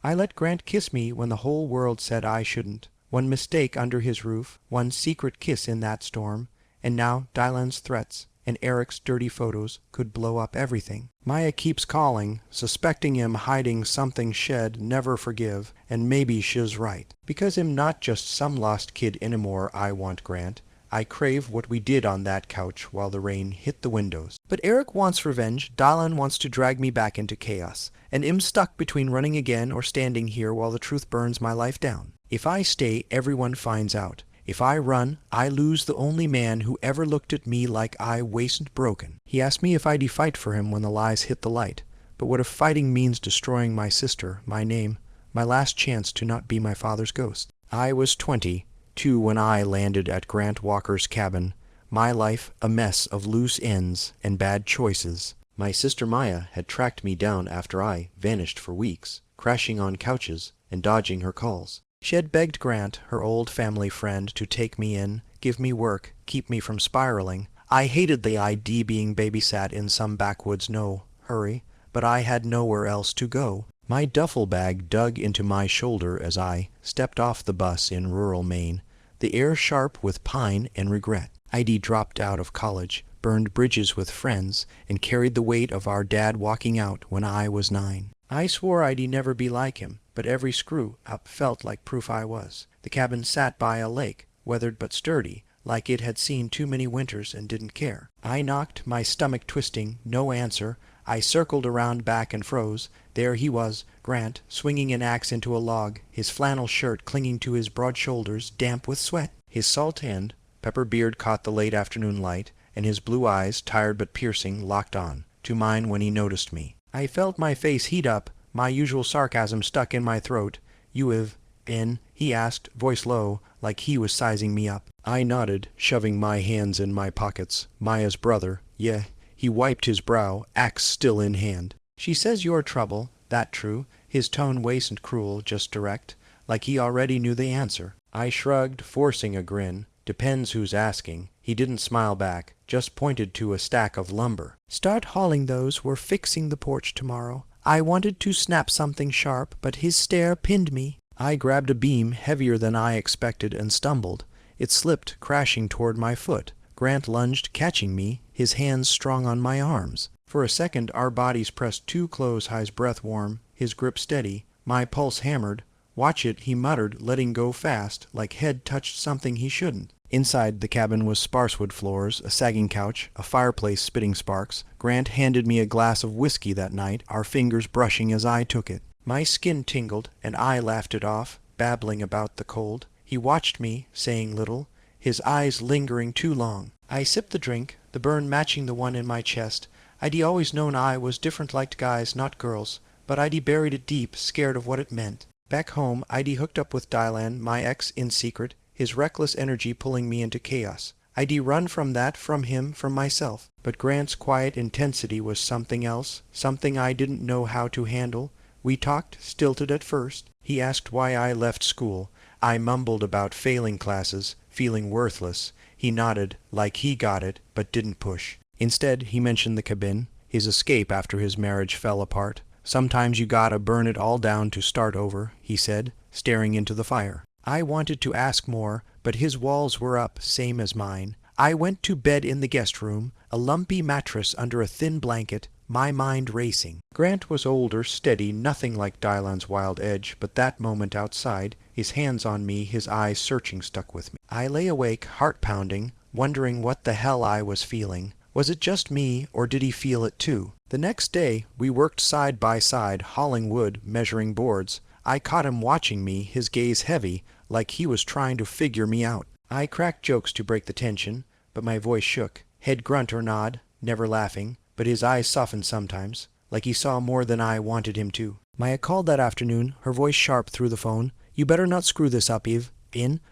I let Grant kiss me when the whole world said I shouldn't. One mistake under his roof, one secret kiss in that storm, and now Dylan's threats and Eric's dirty photos could blow up everything. Maya keeps calling, suspecting him hiding something shed never forgive, and maybe she's right. Because I'm not just some lost kid anymore. I want Grant. I crave what we did on that couch while the rain hit the windows. But Eric wants revenge, Dylan wants to drag me back into chaos, and I'm stuck between running again or standing here while the truth burns my life down. If I stay, everyone finds out. If I run, I lose the only man who ever looked at me like I wasn't broken. He asked me if I'd fight for him when the lies hit the light. But what if fighting means destroying my sister, my name, my last chance to not be my father's ghost? I was 22 when I landed at Grant Walker's cabin. My life a mess of loose ends and bad choices. My sister Maya had tracked me down after I vanished for weeks, crashing on couches and dodging her calls. She had begged Grant, her old family friend, to take me in, give me work, keep me from spiraling. I hated the idea being babysat in some backwoods hurry, but I had nowhere else to go. My duffel bag dug into my shoulder as I stepped off the bus in rural Maine, the air sharp with pine and regret. I'd dropped out of college, burned bridges with friends, and carried the weight of our dad walking out when I was 9. I swore I'd never be like him, but every screw up felt like proof I was. The cabin sat by a lake, weathered but sturdy, like it had seen too many winters and didn't care. I knocked, my stomach twisting, no answer. I circled around back and froze. There he was, Grant, swinging an axe into a log, his flannel shirt clinging to his broad shoulders, damp with sweat. His salt-tanned, pepper beard caught the late afternoon light, and his blue eyes, tired but piercing, locked on to mine when he noticed me. I felt my face heat up, my usual sarcasm stuck in my throat. "You have been?" he asked, voice low, like he was sizing me up. I nodded, shoving my hands in my pockets. Maya's brother, yeah. He wiped his brow, axe still in hand. "She says you're trouble, that true?" His tone wasn't cruel, just direct, like he already knew the answer. I shrugged, forcing a grin. Depends who's asking. He didn't smile back, just pointed to a stack of lumber. "Start hauling those, we're fixing the porch tomorrow." I wanted to snap something sharp, but his stare pinned me. I grabbed a beam heavier than I expected and stumbled. It slipped, crashing toward my foot. Grant lunged, catching me, his hands strong on my arms. For a second our bodies pressed too close, his breath warm, his grip steady, my pulse hammered. "Watch it," he muttered, letting go fast, like head touched something he shouldn't. Inside the cabin was sparsewood floors, a sagging couch, a fireplace spitting sparks. Grant handed me a glass of whiskey that night, our fingers brushing as I took it. My skin tingled, and I laughed it off, babbling about the cold. He watched me, saying little, his eyes lingering too long. I sipped the drink, the burn matching the one in my chest. I'd always known I was different, liked guys, not girls, but I'd buried it deep, scared of what it meant. Back home, I'd hooked up with Dylan, my ex, in secret, his reckless energy pulling me into chaos. I'd run from that, from him, from myself. But Grant's quiet intensity was something else, something I didn't know how to handle. We talked, stilted at first. He asked why I left school. I mumbled about failing classes, feeling worthless. He nodded, like he got it, but didn't push. Instead, he mentioned the cabin, his escape after his marriage fell apart. "Sometimes you gotta burn it all down to start over," he said, staring into the fire. I wanted to ask more, but his walls were up, same as mine. I went to bed in the guest room, a lumpy mattress under a thin blanket, my mind racing. Grant was older, steady, nothing like Dylan's wild edge, but that moment outside, his hands on me, his eyes searching, stuck with me. I lay awake, heart pounding, wondering what the hell I was feeling. Was it just me, or did he feel it too? The next day, we worked side by side, hauling wood, measuring boards. I caught him watching me, his gaze heavy, like he was trying to figure me out. I cracked jokes to break the tension, but my voice shook. Head grunt or nod, never laughing, but his eyes softened sometimes, like he saw more than I wanted him to. Maya called that afternoon, her voice sharp through the phone. "You better not screw this up, Eve.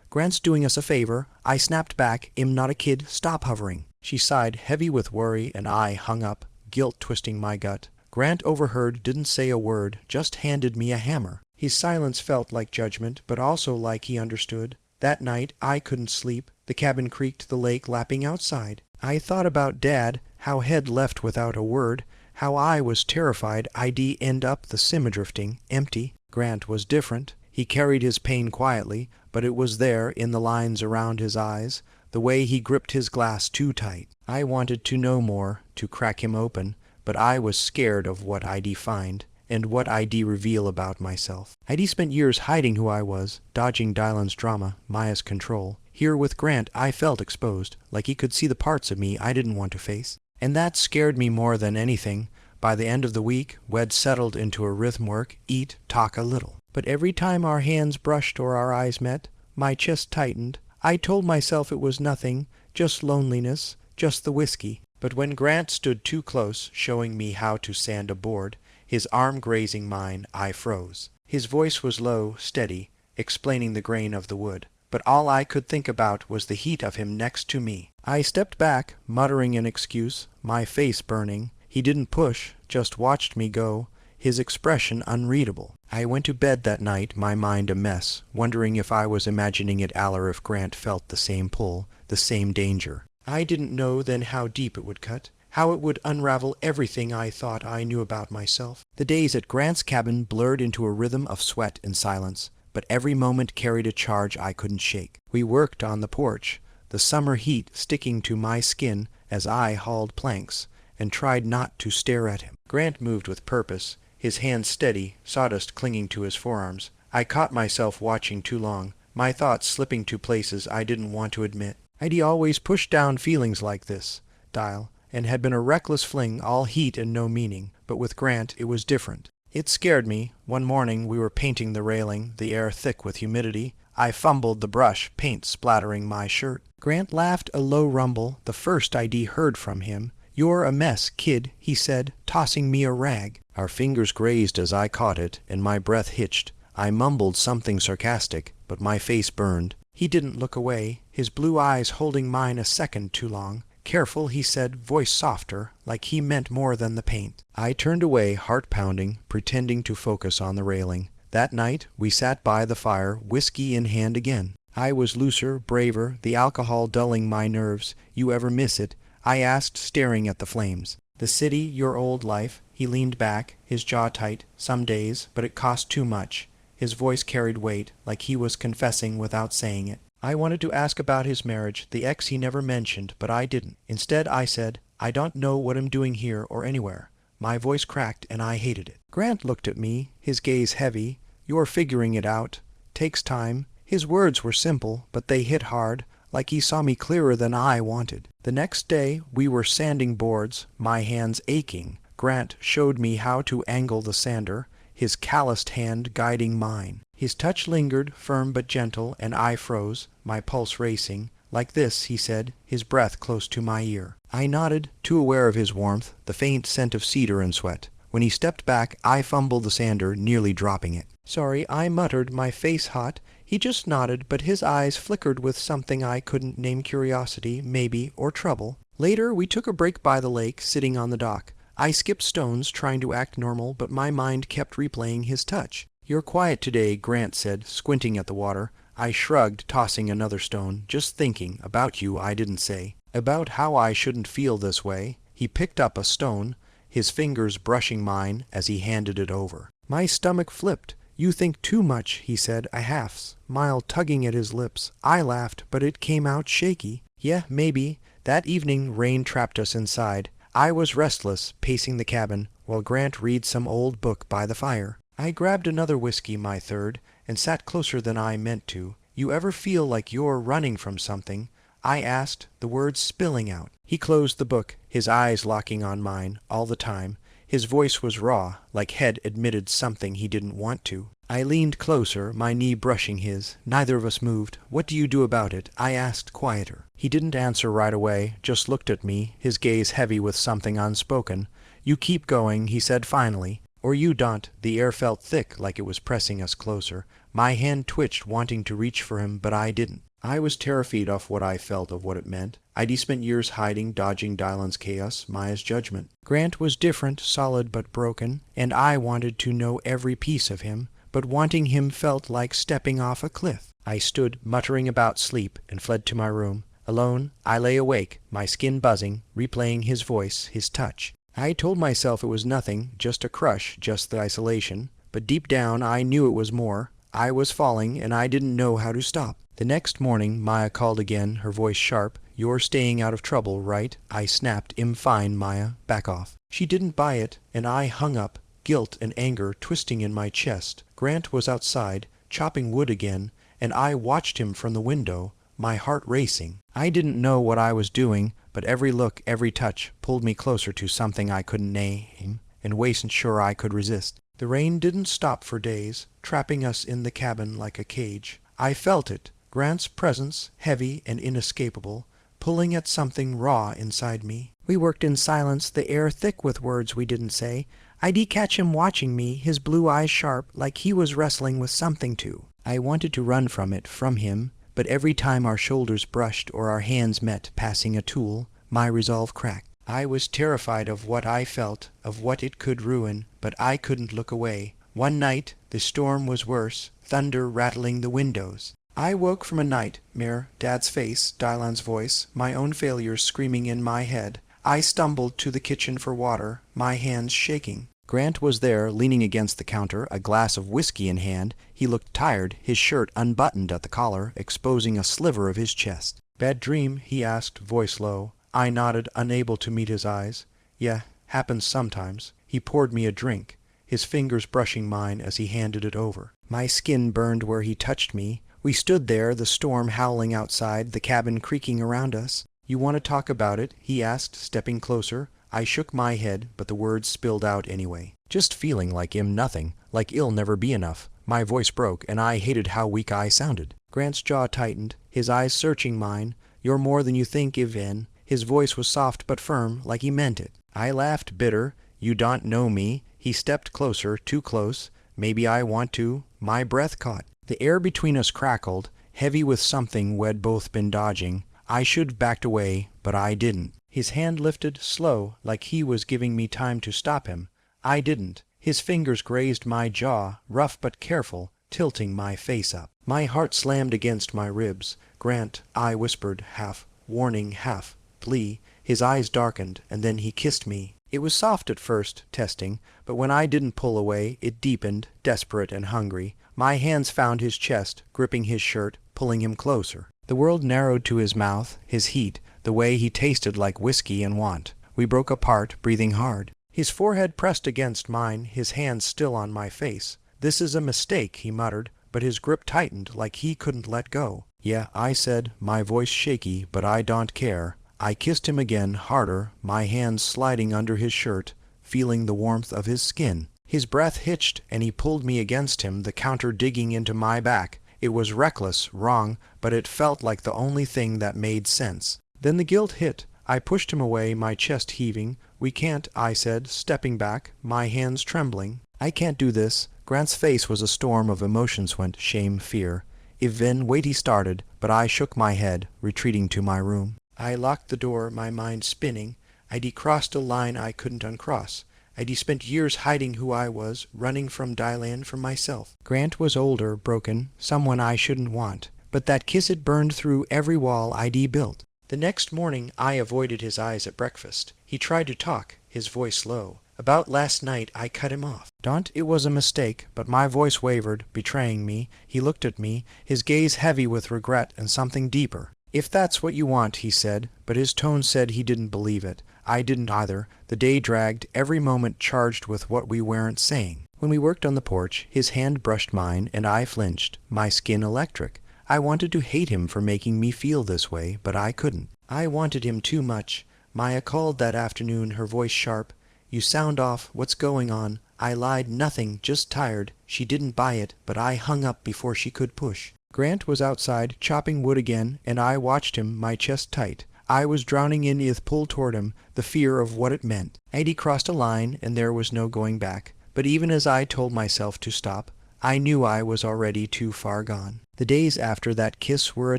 Grant's doing us a favor." I snapped back, "I'm not a kid, stop hovering." She sighed, heavy with worry, and I hung up, guilt twisting my gut. Grant overheard, didn't say a word, just handed me a hammer. His silence felt like judgment, but also like he understood. That night I couldn't sleep. The cabin creaked, the lake lapping outside. I thought about Dad, how he'd left without a word, how I was terrified I'd end up the drifting, empty. Grant was different. He carried his pain quietly, but it was there in the lines around his eyes, the way he gripped his glass too tight. I wanted to know more, to crack him open, but I was scared of what I'd find, and what I'd reveal about myself. I'd spent years hiding who I was, dodging Dylan's drama, Maya's control. Here with Grant I felt exposed, like he could see the parts of me I didn't want to face. And that scared me more than anything. By the end of the week, we'd settled into a rhythm work, eat, talk a little. But every time our hands brushed or our eyes met, my chest tightened. I told myself it was nothing, just loneliness, just the whiskey. But when Grant stood too close, showing me how to sand a board, his arm grazing mine, I froze. His voice was low, steady, explaining the grain of the wood. But all I could think about was the heat of him next to me. I stepped back, muttering an excuse, my face burning. He didn't push, just watched me go, his expression unreadable. I went to bed that night, my mind a mess, wondering if I was imagining it or if Grant felt the same pull, the same danger. I didn't know then how deep it would cut, how it would unravel everything I thought I knew about myself. The days at Grant's cabin blurred into a rhythm of sweat and silence, but every moment carried a charge I couldn't shake. We worked on the porch, the summer heat sticking to my skin as I hauled planks, and tried not to stare at him. Grant moved with purpose, his hands steady, sawdust clinging to his forearms. I caught myself watching too long, my thoughts slipping to places I didn't want to admit. I'd always pushed down feelings like this, Dial, and had been a reckless fling, all heat and no meaning, but with Grant it was different. It scared me. One morning we were painting the railing, the air thick with humidity. I fumbled the brush, paint splattering my shirt. Grant laughed a low rumble, the first I'd heard from him. "You're a mess, kid," he said, tossing me a rag. Our fingers grazed as I caught it, and my breath hitched. I mumbled something sarcastic, but my face burned. He didn't look away, his blue eyes holding mine a second too long. "Careful," he said, voice softer, like he meant more than the paint. I turned away, heart pounding, pretending to focus on the railing. That night we sat by the fire, whiskey in hand again. I was looser, braver, the alcohol dulling my nerves. "You ever miss it?" I asked, staring at the flames. "The city, your old life." He leaned back, his jaw tight. "Some days, but it cost too much." His voice carried weight, like he was confessing without saying it. I wanted to ask about his marriage, the ex he never mentioned, but I didn't. Instead I said, "I don't know what I'm doing here or anywhere." My voice cracked, and I hated it. Grant looked at me, his gaze heavy. "You're figuring it out. Takes time." His words were simple, but they hit hard, like he saw me clearer than I wanted. The next day we were sanding boards, my hands aching. Grant showed me how to angle the sander, his calloused hand guiding mine. His touch lingered, firm but gentle, and I froze, my pulse racing. "Like this," he said, his breath close to my ear. I nodded, too aware of his warmth, the faint scent of cedar and sweat. When he stepped back, I fumbled the sander, nearly dropping it. "Sorry," I muttered, my face hot. He just nodded, but his eyes flickered with something I couldn't name, curiosity, maybe, or trouble. Later, we took a break by the lake, sitting on the dock. I skipped stones, trying to act normal, but my mind kept replaying his touch. "You're quiet today," Grant said, squinting at the water. I shrugged, tossing another stone. "Just thinking. About you, I didn't say. About how I shouldn't feel this way." He picked up a stone, his fingers brushing mine as he handed it over. My stomach flipped. "You think too much," he said, a half-smile tugging at his lips. I laughed, but it came out shaky. "Yeah, maybe." That evening rain trapped us inside. I was restless, pacing the cabin, while Grant read some old book by the fire. I grabbed another whiskey, my third, and sat closer than I meant to. "You ever feel like you're running from something?" I asked, the words spilling out. He closed the book, his eyes locking on mine, all the time. His voice was raw, like he'd admitted something he didn't want to. I leaned closer, my knee brushing his. Neither of us moved. "What do you do about it?" I asked, quieter. He didn't answer right away, just looked at me, his gaze heavy with something unspoken. "You keep going," he said finally. "Or you don't." The air felt thick, like it was pressing us closer. My hand twitched, wanting to reach for him, but I didn't. I was terrified of what I felt, of what it meant. I'd spent years hiding, dodging Dylan's chaos, Maya's judgment. Grant was different, solid but broken, and I wanted to know every piece of him, but wanting him felt like stepping off a cliff. I stood, muttering about sleep, and fled to my room. Alone, I lay awake, my skin buzzing, replaying his voice, his touch. I told myself it was nothing, just a crush, just the isolation, but deep down I knew it was more. I was falling, and I didn't know how to stop. The next morning Maya called again, her voice sharp. "You're staying out of trouble, right?" I snapped. Fine, Maya. Back off." She didn't buy it, and I hung up, guilt and anger twisting in my chest. Grant was outside, chopping wood again, and I watched him from the window, my heart racing. I didn't know what I was doing, but every look, every touch, pulled me closer to something I couldn't name, and wasn't sure I could resist. The rain didn't stop for days, trapping us in the cabin like a cage. I felt it, Grant's presence, heavy and inescapable, pulling at something raw inside me. We worked in silence, the air thick with words we didn't say. I'd catch him watching me, his blue eyes sharp, like he was wrestling with something too. I wanted to run from it, from him, but every time our shoulders brushed or our hands met passing a tool, my resolve cracked. I was terrified of what I felt, of what it could ruin, but I couldn't look away. One night the storm was worse, thunder rattling the windows. I woke from a nightmare, Dad's face, Dylan's voice, my own failures screaming in my head. I stumbled to the kitchen for water, my hands shaking. Grant was there, leaning against the counter, a glass of whiskey in hand. He looked tired, his shirt unbuttoned at the collar, exposing a sliver of his chest. "Bad dream?" he asked, voice low. I nodded, unable to meet his eyes. "Yeah, happens sometimes." He poured me a drink, his fingers brushing mine as he handed it over. My skin burned where he touched me. We stood there, the storm howling outside, the cabin creaking around us. "You want to talk about it?" he asked, stepping closer. I shook my head, but the words spilled out anyway. Just feeling like nothing, like it'll never be enough. My voice broke, and I hated how weak I sounded. Grant's jaw tightened, his eyes searching mine. "You're more than you think, Yvonne." His voice was soft but firm, like he meant it. I laughed, bitter. "You don't know me." He stepped closer, too close. "Maybe I want to." My breath caught. The air between us crackled, heavy with something we'd both been dodging. I should have backed away, but I didn't. His hand lifted, slow, like he was giving me time to stop him. I didn't. His fingers grazed my jaw, rough but careful, tilting my face up. My heart slammed against my ribs. "Grant," I whispered, half warning, half plea. His eyes darkened, and then he kissed me. It was soft at first, testing, but when I didn't pull away, it deepened, desperate and hungry. My hands found his chest, gripping his shirt, pulling him closer. The world narrowed to his mouth, his heat, the way he tasted like whiskey and want. We broke apart, breathing hard. His forehead pressed against mine, his hands still on my face. "This is a mistake," he muttered, but his grip tightened like he couldn't let go. "Yeah," I said, my voice shaky, "but I don't care." I kissed him again, harder, my hands sliding under his shirt, feeling the warmth of his skin. His breath hitched, and he pulled me against him, the counter digging into my back. It was reckless, wrong, but it felt like the only thing that made sense. Then the guilt hit. I pushed him away, my chest heaving. "We can't," I said, stepping back, my hands trembling. "I can't do this." Grant's face was a storm of emotions went, shame, fear. "Yvonne, wait," he started, but I shook my head, retreating to my room. I locked the door, my mind spinning. I'd crossed a line I couldn't uncross. I'd spent years hiding who I was, running from Dylan, from myself. Grant was older, broken, someone I shouldn't want. But that kiss had burned through every wall I'd built. The next morning I avoided his eyes at breakfast. He tried to talk, his voice low. "About last night," I cut him off. "Don't, it was a mistake," but my voice wavered, betraying me. He looked at me, his gaze heavy with regret and something deeper. "If that's what you want," he said, but his tone said he didn't believe it. I didn't either. The day dragged, every moment charged with what we weren't saying. When we worked on the porch, his hand brushed mine, and I flinched, my skin electric. I wanted to hate him for making me feel this way, but I couldn't. I wanted him too much. Maya called that afternoon, her voice sharp. "You sound off. What's going on?" I lied, "Nothing, just tired." She didn't buy it, but I hung up before she could push. Grant was outside, chopping wood again, and I watched him, my chest tight. I was drowning in his pull toward him, the fear of what it meant. I'd crossed a line, and there was no going back. But even as I told myself to stop, I knew I was already too far gone. The days after that kiss were a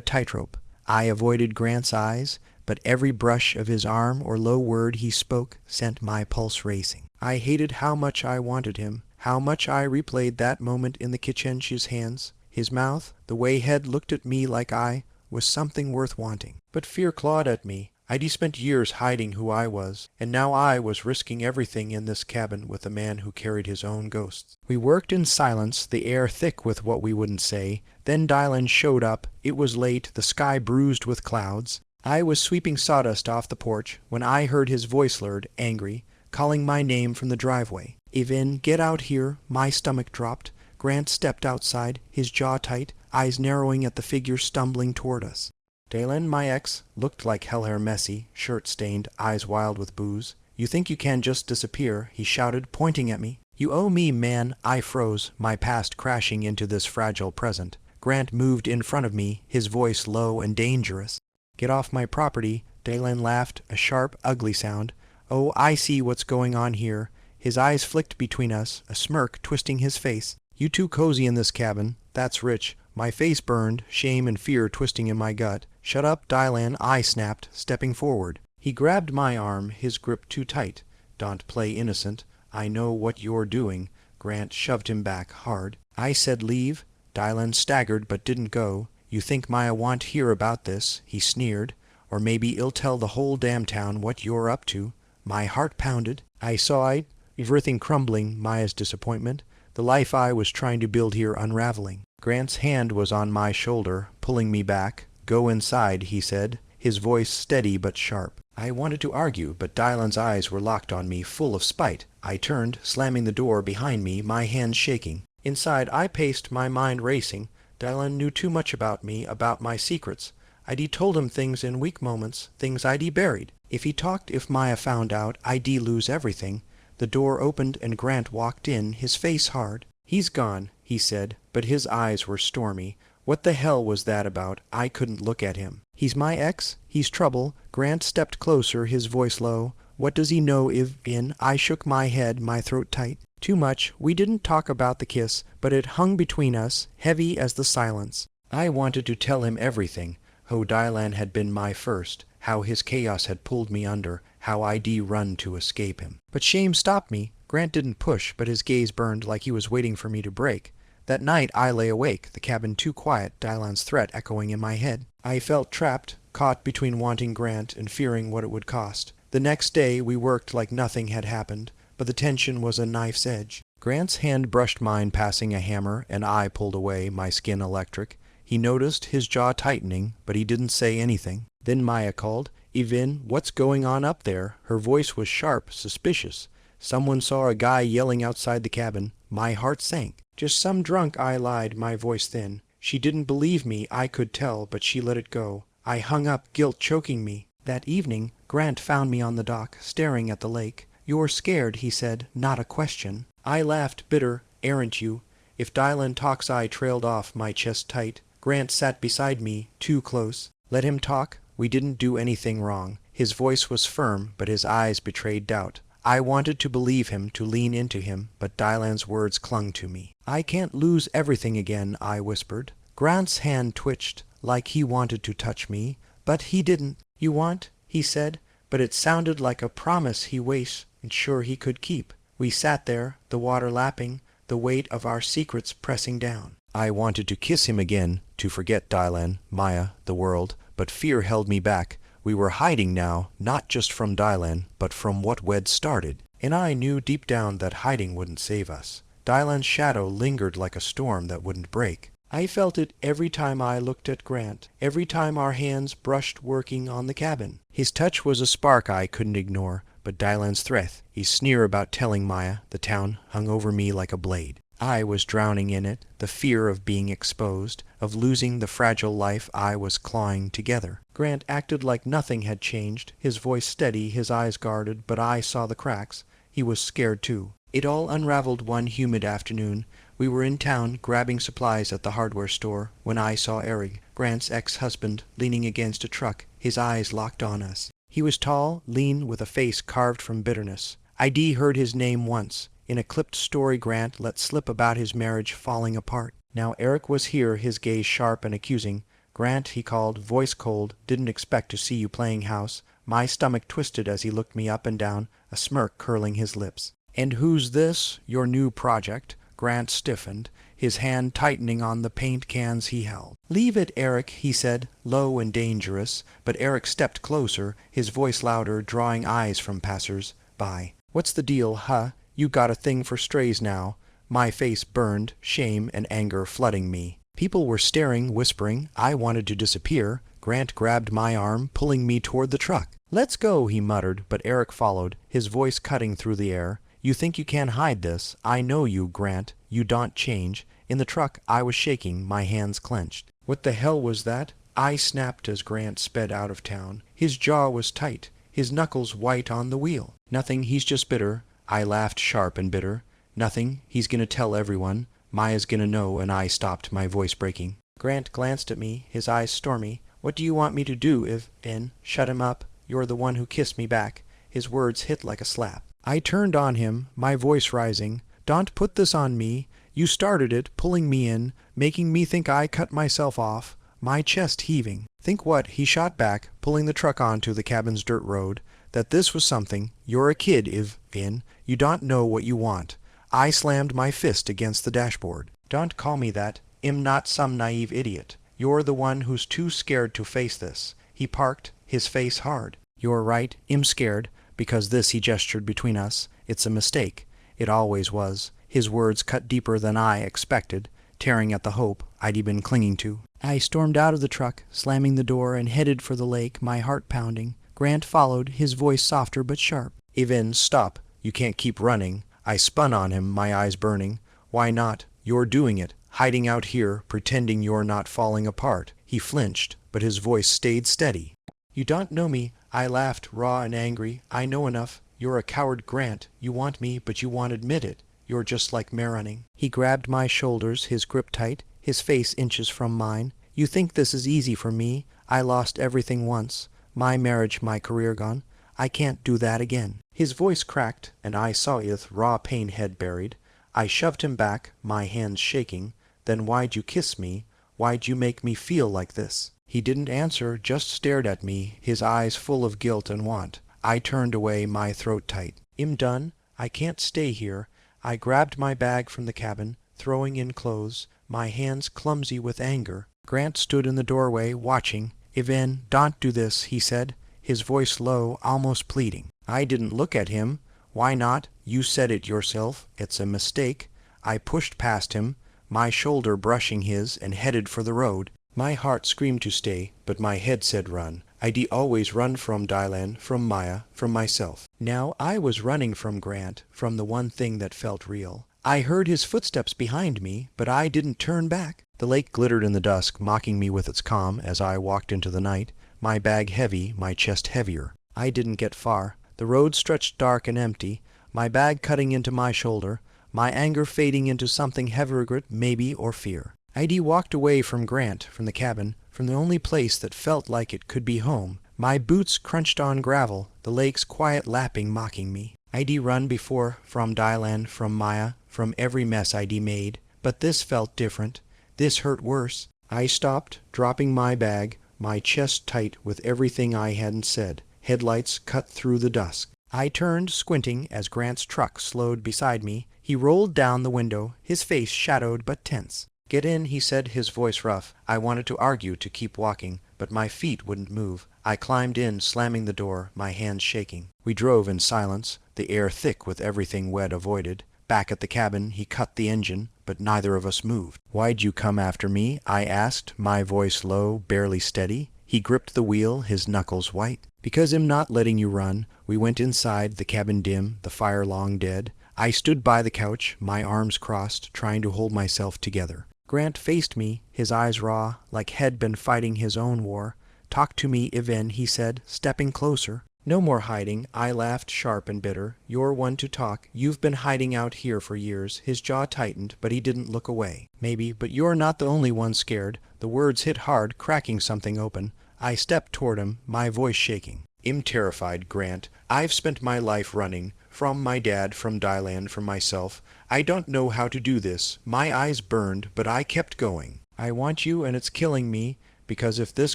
tightrope. I avoided Grant's eyes, but every brush of his arm or low word he spoke sent my pulse racing. I hated how much I wanted him, how much I replayed that moment in the kitchen's hands. His mouth, the way Head looked at me like I was something worth wanting. But fear clawed at me. I'd spent years hiding who I was, and now I was risking everything in this cabin with a man who carried his own ghosts. We worked in silence, the air thick with what we wouldn't say. Then Dylan showed up. It was late, the sky bruised with clouds. I was sweeping sawdust off the porch when I heard his voice slurred, angry, calling my name from the driveway. "Evin, get out here." My stomach dropped. Grant stepped outside, his jaw tight, eyes narrowing at the figure stumbling toward us. Dalen, my ex, looked like hell hair messy, shirt stained, eyes wild with booze. "You think you can just disappear," he shouted, pointing at me. "You owe me, man." I froze, my past crashing into this fragile present. Grant moved in front of me, his voice low and dangerous. "Get off my property." Dalen laughed, a sharp, ugly sound. "Oh, I see what's going on here." His eyes flicked between us, a smirk twisting his face. "You too cozy in this cabin. That's rich." My face burned, shame and fear twisting in my gut. "Shut up, Dylan," I snapped, stepping forward. He grabbed my arm, his grip too tight. "Don't play innocent. I know what you're doing." Grant shoved him back hard. I said leave. Dylan staggered but didn't go. "You think Maya won't hear about this?" he sneered. "Or maybe he'll tell the whole damn town what you're up to." My heart pounded. I saw everything crumbling, Maya's disappointment, the life I was trying to build here unraveling. Grant's hand was on my shoulder, pulling me back. "Go inside," he said, his voice steady but sharp. I wanted to argue, but Dylan's eyes were locked on me, full of spite. I turned, slamming the door behind me, my hands shaking. Inside I paced, my mind racing. Dylan knew too much about me, about my secrets. I'd told him things in weak moments, things I'd buried. If he talked, if Maya found out, I'd lose everything. The door opened and Grant walked in, his face hard. "He's gone," he said, but his eyes were stormy. What the hell was that about? I couldn't look at him. "He's my ex? He's trouble?" Grant stepped closer, his voice low. "What does he know in?" I shook my head, my throat tight. "Too much. We didn't talk about the kiss, but it hung between us, heavy as the silence." I wanted to tell him everything. How Dylan had been my first, how his chaos had pulled me under, how I'd run to escape him. But shame stopped me. Grant didn't push, but his gaze burned like he was waiting for me to break. That night I lay awake, the cabin too quiet, Dylan's threat echoing in my head. I felt trapped, caught between wanting Grant and fearing what it would cost. The next day we worked like nothing had happened, but the tension was a knife's edge. Grant's hand brushed mine passing a hammer, and I pulled away, my skin electric. He noticed, his jaw tightening, but he didn't say anything. Then Maya called, "Evin, what's going on up there?" Her voice was sharp, suspicious. "Someone saw a guy yelling outside the cabin." My heart sank. "Just some drunk," I lied, my voice thin. She didn't believe me, I could tell, but she let it go. I hung up, guilt choking me. That evening, Grant found me on the dock, staring at the lake. "You're scared," he said, not a question. I laughed, bitter. "Aren't you?" If Dylan talks, I trailed off, my chest tight. Grant sat beside me, too close. Let him talk. We didn't do anything wrong. His voice was firm, but his eyes betrayed doubt. I wanted to believe him, to lean into him, but Dylan's words clung to me. "I can't lose everything again," I whispered. Grant's hand twitched, like he wanted to touch me, but he didn't. "You want?" he said, but it sounded like a promise he wasn't sure he could keep. We sat there, the water lapping, the weight of our secrets pressing down. I wanted to kiss him again, to forget Dylan, Maya, the world, but fear held me back. We were hiding now, not just from Dylan, but from what we'd started. And I knew deep down that hiding wouldn't save us. Dylan's shadow lingered like a storm that wouldn't break. I felt it every time I looked at Grant, every time our hands brushed working on the cabin. His touch was a spark I couldn't ignore, but Dylan's threat, his sneer about telling Maya, the town, hung over me like a blade. I was drowning in it, the fear of being exposed, of losing the fragile life I was clawing together. Grant acted like nothing had changed, his voice steady, his eyes guarded, but I saw the cracks. He was scared too. It all unraveled one humid afternoon. We were in town, grabbing supplies at the hardware store, when I saw Eric, Grant's ex-husband, leaning against a truck, his eyes locked on us. He was tall, lean, with a face carved from bitterness. I'd heard his name once, in a clipped story Grant let slip about his marriage falling apart. Now Eric was here, his gaze sharp and accusing. "Grant," he called, voice cold, "didn't expect to see you playing house." My stomach twisted as he looked me up and down, a smirk curling his lips. "And who's this? Your new project?" Grant stiffened. his hand tightening on the paint cans he held. "Leave it, Eric," he said, low and dangerous, but Eric stepped closer, his voice louder, drawing eyes from passers-by. "What's the deal, huh? You got a thing for strays now?" My face burned, shame and anger flooding me. People were staring, whispering. I wanted to disappear. Grant grabbed my arm, pulling me toward the truck. "Let's go," he muttered, but Eric followed, his voice cutting through the air. "You think you can hide this? I know you, Grant. You don't change." In the truck, I was shaking, my hands clenched. "What the hell was that?" I snapped as Grant sped out of town. His jaw was tight, his knuckles white on the wheel. "Nothing, he's just bitter." I laughed sharp and bitter. "Nothing, he's gonna tell everyone. Maya's gonna know," and I stopped, my voice breaking. Grant glanced at me, his eyes stormy. "What do you want me to do, Vin? Shut him up? You're the one who kissed me back." His words hit like a slap. I turned on him, my voice rising. "Don't put this on me. You started it, pulling me in, making me think I cut myself off." My chest heaving. "Think what?" he shot back, pulling the truck onto the cabin's dirt road. "That this was something. You're a kid, Vin. You don't know what you want." I slammed my fist against the dashboard. "Don't call me that. I'm not some naive idiot. You're the one who's too scared to face this." He parked, his face hard. "You're right. I'm scared. Because this," he gestured between us, "it's a mistake. It always was." His words cut deeper than I expected, tearing at the hope I'd been clinging to. I stormed out of the truck, slamming the door, and headed for the lake, my heart pounding. Grant followed, his voice softer but sharp. "Vin, stop. You can't keep running." I spun on him, my eyes burning. "Why not? You're doing it. Hiding out here, pretending you're not falling apart." He flinched, but his voice stayed steady. "You don't know me." I laughed, raw and angry. "I know enough. You're a coward, Grant. You want me, but you won't admit it. You're just like Marunning." He grabbed my shoulders, his grip tight, his face inches from mine. "You think this is easy for me? I lost everything once. My marriage, my career gone. I can't do that again." His voice cracked, and I saw its raw pain head buried. I shoved him back, my hands shaking. "Then why'd you kiss me? Why'd you make me feel like this?" He didn't answer, just stared at me, his eyes full of guilt and want. I turned away, my throat tight. "I'm done. I can't stay here." I grabbed my bag from the cabin, throwing in clothes, my hands clumsy with anger. Grant stood in the doorway, watching. "Vin, don't do this," he said, his voice low, almost pleading. I didn't look at him. "Why not? You said it yourself. It's a mistake." I pushed past him, my shoulder brushing his, and headed for the road. My heart screamed to stay, but my head said run. I'd always run from Dylan, from Maya, from myself. Now I was running from Grant, from the one thing that felt real. I heard his footsteps behind me, but I didn't turn back. The lake glittered in the dusk, mocking me with its calm as I walked into the night, my bag heavy, my chest heavier. I didn't get far. The road stretched dark and empty, my bag cutting into my shoulder, my anger fading into something heavy regret, maybe, or fear. I'd walked away from Grant, from the cabin, from the only place that felt like it could be home. My boots crunched on gravel, the lake's quiet lapping mocking me. I'd run before, from Dylan, from Maya, from every mess I'd made, but this felt different. This hurt worse. I stopped, dropping my bag, my chest tight with everything I hadn't said. Headlights cut through the dusk. I turned, squinting, as Grant's truck slowed beside me. He rolled down the window, his face shadowed but tense. "Get in," he said, his voice rough. I wanted to argue, to keep walking, but my feet wouldn't move. I climbed in, slamming the door, my hands shaking. We drove in silence, the air thick with everything we'd avoided. Back at the cabin, he cut the engine, but neither of us moved. "Why'd you come after me?" I asked, my voice low, barely steady. He gripped the wheel, his knuckles white. "Because I'm not letting you run." We went inside, the cabin dim, the fire long dead. I stood by the couch, my arms crossed, trying to hold myself together. Grant faced me, his eyes raw, like he'd been fighting his own war. "Talk to me, Vin," he said, stepping closer. "No more hiding." I laughed, sharp and bitter. "You're one to talk. You've been hiding out here for years." His jaw tightened, but he didn't look away. "Maybe, but you're not the only one scared." The words hit hard, cracking something open. I stepped toward him, my voice shaking. "I'm terrified, Grant. I've spent my life running. From my dad, from Dylan, from myself. I don't know how to do this." My eyes burned, but I kept going. "I want you, and it's killing me, because if this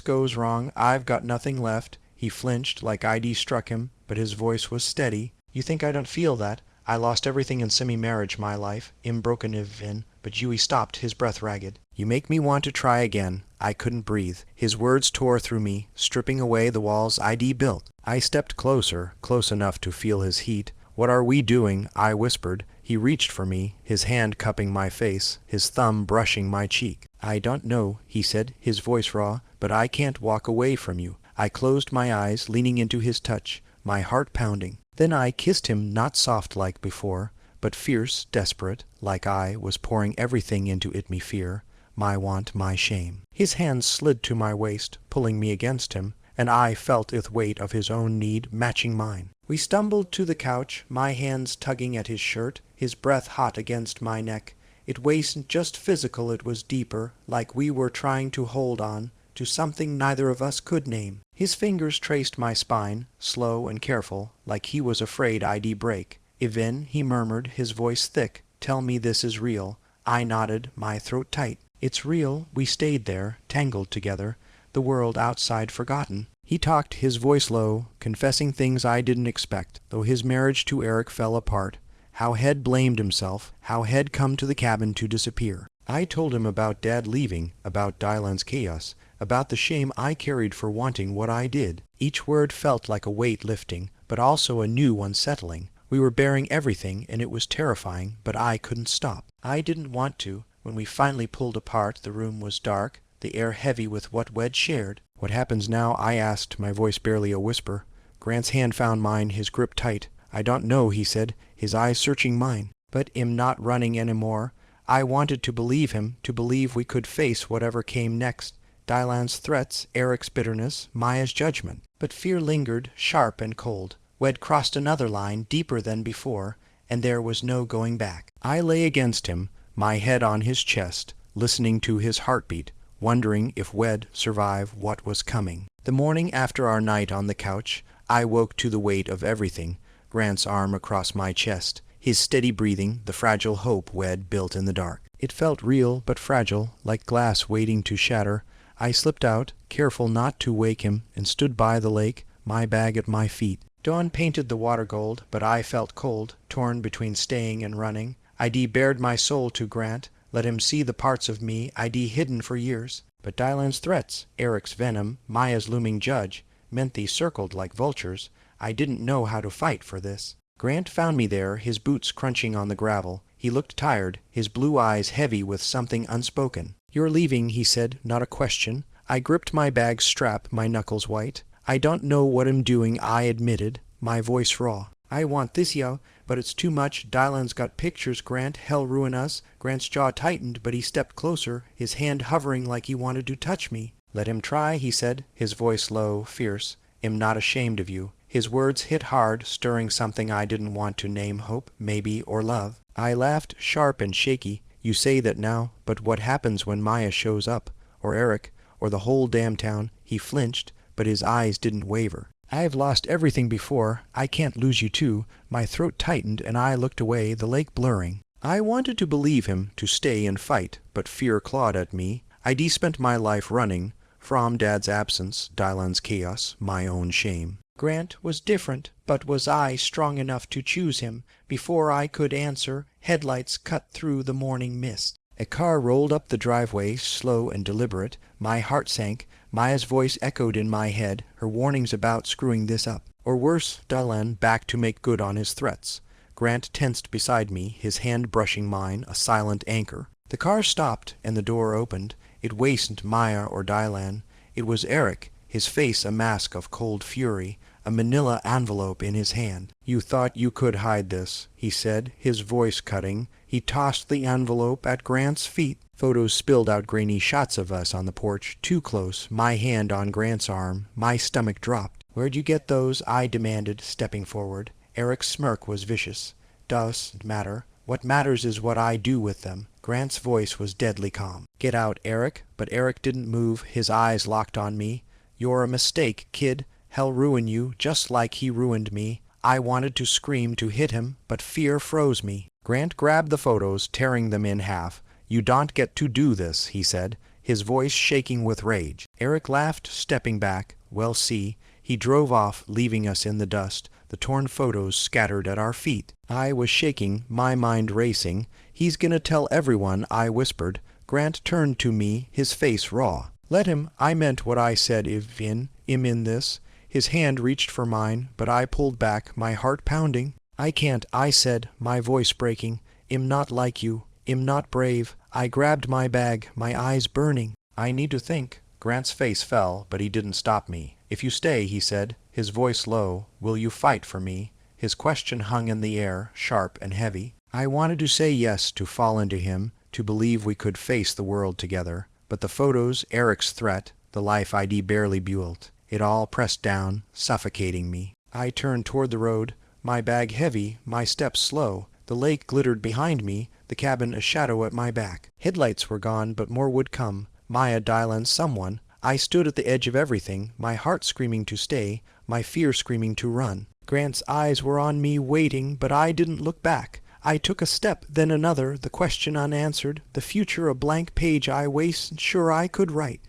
goes wrong, I've got nothing left." He flinched, like I'd struck him, but his voice was steady. "You think I don't feel that? I lost everything in semi-marriage, my life. I'm broken, Vin. but Huey stopped, his breath ragged. You make me want to try again. I couldn't breathe. His words tore through me, stripping away the walls I'd built. I stepped closer, close enough to feel his heat. What are we doing? I whispered. He reached for me, his hand cupping my face, his thumb brushing my cheek. I don't know, he said, his voice raw, but I can't walk away from you. I closed my eyes, leaning into his touch, my heart pounding. Then I kissed him, not soft like before, but fierce, desperate, like I was pouring everything into it, me fear, my want, my shame. His hands slid to my waist, pulling me against him, and I felt the weight of his own need matching mine. We stumbled to the couch, my hands tugging at his shirt, his breath hot against my neck. It wasn't just physical, it was deeper, like we were trying to hold on to something neither of us could name. His fingers traced my spine, slow and careful, like he was afraid I'd break. Even, he murmured, his voice thick, tell me this is real. I nodded, my throat tight. It's real. We stayed there, tangled together, the world outside forgotten. He talked, his voice low, confessing things I didn't expect, though his marriage to Eric fell apart. How Head blamed himself, how Head come to the cabin to disappear. I told him about Dad leaving, about Dylan's chaos, about the shame I carried for wanting what I did. Each word felt like a weight lifting, but also a new one settling. We were bearing everything, and it was terrifying, but I couldn't stop. I didn't want to. When we finally pulled apart, the room was dark, the air heavy with what we'd shared. What happens now? I asked, my voice barely a whisper. Grant's hand found mine, his grip tight. I don't know, he said, his eyes searching mine. But am not running any more. I wanted to believe him, to believe we could face whatever came next. Dylan's threats, Eric's bitterness, Maya's judgment. But fear lingered, sharp and cold. We'd crossed another line, deeper than before, and there was no going back. I lay against him, my head on his chest, listening to his heartbeat, wondering if we'd survive what was coming. The morning after our night on the couch, I woke to the weight of everything, Grant's arm across my chest, his steady breathing, the fragile hope we'd built in the dark. It felt real but fragile, like glass waiting to shatter. I slipped out, careful not to wake him, and stood by the lake, my bag at my feet. Dawn painted the water gold, but I felt cold, torn between staying and running. I'd bared my soul to Grant, let him see the parts of me I'd hidden for years. But Dylan's threats, Eric's venom, Maya's looming judge, meant they circled like vultures. I didn't know how to fight for this. Grant found me there, his boots crunching on the gravel. He looked tired, his blue eyes heavy with something unspoken. You're leaving, he said, not a question. I gripped my bag's strap, my knuckles white. I don't know what I'm doing, I admitted, my voice raw. I want this, yo, but it's too much. Dylan's got pictures, Grant. Hell ruin us. Grant's jaw tightened, but he stepped closer, his hand hovering like he wanted to touch me. Let him try, he said, his voice low, fierce. Am not ashamed of you. His words hit hard, stirring something I didn't want to name, hope, maybe, or love. I laughed, sharp and shaky. You say that now, but what happens when Maya shows up? Or Eric? Or the whole damn town? He flinched, but his eyes didn't waver. I've lost everything before. I can't lose you too. My throat tightened and I looked away, the lake blurring. I wanted to believe him, to stay and fight, but fear clawed at me. I'd spent my life running from Dad's absence, Dylan's chaos, my own shame. Grant was different, but was I strong enough to choose him? Before I could answer, headlights cut through the morning mist. A car rolled up the driveway, slow and deliberate. My heart sank. Maya's voice echoed in my head, her warnings about screwing this up. Or worse, Dylan back to make good on his threats. Grant tensed beside me, his hand brushing mine, a silent anchor. The car stopped, and the door opened. It wasn't Maya or Dylan. It was Eric, his face a mask of cold fury, a manila envelope in his hand. You thought you could hide this, he said, his voice cutting. He tossed the envelope at Grant's feet. Photos spilled out grainy shots of us on the porch, too close, my hand on Grant's arm. My stomach dropped. Where'd you get those? I demanded, stepping forward. Eric's smirk was vicious. Doesn't matter. What matters is what I do with them. Grant's voice was deadly calm. Get out, Eric. But Eric didn't move, his eyes locked on me. You're a mistake, kid. Hell ruin you, just like he ruined me. I wanted to scream, to hit him, but fear froze me. Grant grabbed the photos, tearing them in half. You don't get to do this, he said, his voice shaking with rage. Eric laughed, stepping back. Well, see. He drove off, leaving us in the dust, the torn photos scattered at our feet. I was shaking, my mind racing. He's gonna tell everyone, I whispered. Grant turned to me, his face raw. Let him, I meant what I said if in this. His hand reached for mine, but I pulled back, my heart pounding. I can't, I said, my voice breaking. I'm not like you. I'm not brave. I grabbed my bag, my eyes burning. I need to think. Grant's face fell, but he didn't stop me. If you stay, he said, his voice low, will you fight for me? His question hung in the air, sharp and heavy. I wanted to say yes, to fall into him, to believe we could face the world together. But the photos, Eric's threat, the life ID barely built, it all pressed down, suffocating me. I turned toward the road, my bag heavy, my steps slow. The lake glittered behind me, the cabin a shadow at my back. Headlights were gone, but more would come. Maya, Dylan, someone. I stood at the edge of everything, my heart screaming to stay, my fear screaming to run. Grant's eyes were on me, waiting, but I didn't look back. I took a step, then another, the question unanswered, the future a blank page I wasn't sure I could write.